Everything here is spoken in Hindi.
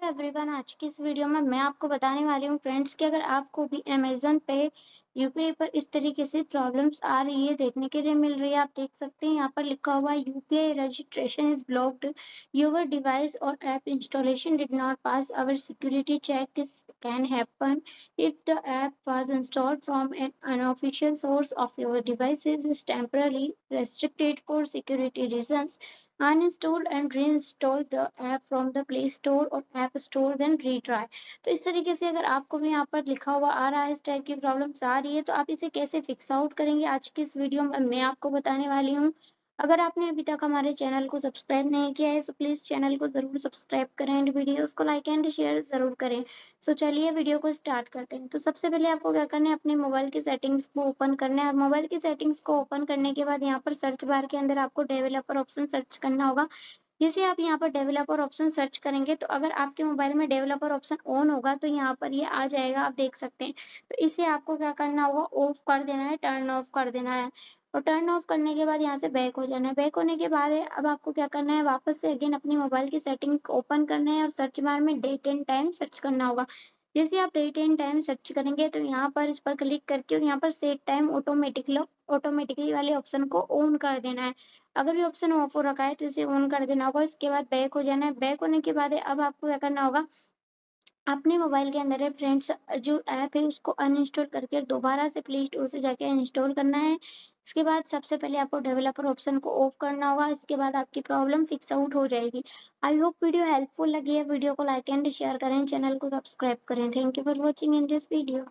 एवरीवन, आज की इस वीडियो में मैं आपको बताने वाली हूँ फ्रेंड्स कि अगर आपको भी अमेज़न पे यूपीआई पर इस तरीके से प्रॉब्लम्स आ रही है, देखने के लिए मिल रही है। आप देख सकते हैं यहाँ पर लिखा हुआ है UPI registration is blocked, your device और app installation did not pass our security check. This can happen if the app was installed from an unofficial source of your devices is temporarily restricted for security reasons. Uninstall and reinstall the app from the Play Store or App Store, then retry। तो इस तरीके से अगर आपको भी यहाँ पर लिखा हुआ आ रहा है, इस टाइप की प्रॉब्लम्स आ रही है, तो आप इसे कैसे फिक्स आउट करेंगे, आज की इस वीडियो में मैं आपको बताने वाली हूँ। अगर आपने अभी तक हमारे चैनल को सब्सक्राइब नहीं किया है, तो प्लीज चैनल को जरूर सब्सक्राइब करें एंड वीडियोस को लाइक एंड शेयर जरूर करें। सो चलिए वीडियो को स्टार्ट करते हैं। तो सबसे पहले आपको क्या करना है, अपने मोबाइल की सेटिंग्स को ओपन करना है। और मोबाइल की सेटिंग्स को ओपन करने के बाद यहाँ पर सर्च बार के अंदर आपको डेवलपर ऑप्शन सर्च करना होगा। जैसे आप यहाँ पर डेवलपर ऑप्शन सर्च करेंगे, तो अगर आपके मोबाइल में डेवलपर ऑप्शन ऑन होगा तो यहाँ पर ये आ जाएगा, आप देख सकते हैं। तो इसे आपको क्या करना होगा, ऑफ कर देना है, टर्न ऑफ कर देना है। और टर्न ऑफ करने के बाद यहाँ से बैक हो जाना है। बैक होने के बाद अब आपको क्या करना है, वापस से अगेन अपनी मोबाइल की सेटिंग ओपन करना है और सर्च बार में डेट एंड टाइम सर्च करना होगा। जैसे आप डेट एंड टाइम सर्च करेंगे तो यहाँ पर इस पर क्लिक करके और यहाँ पर सेट टाइम ऑटोमेटिकली वाले ऑप्शन को ऑन कर देना है। अगर ये ऑप्शन ऑफ हो रखा है तो इसे ऑन कर देना होगा। इसके बाद बैक हो जाना है। बैक होने के बाद अब आपको क्या करना होगा, अपने मोबाइल के अंदर है फ्रेंड्स जो ऐप है उसको अनइंस्टॉल करके दोबारा से प्ले स्टोर से जाके इंस्टॉल करना है। इसके बाद सबसे पहले आपको डेवलपर ऑप्शन को ऑफ करना होगा। इसके बाद आपकी प्रॉब्लम फिक्स आउट हो जाएगी। आई होप वीडियो हेल्पफुल लगी है। वीडियो को लाइक एंड शेयर करें, चैनल को सब्सक्राइब करें। Thank you for watching in this video.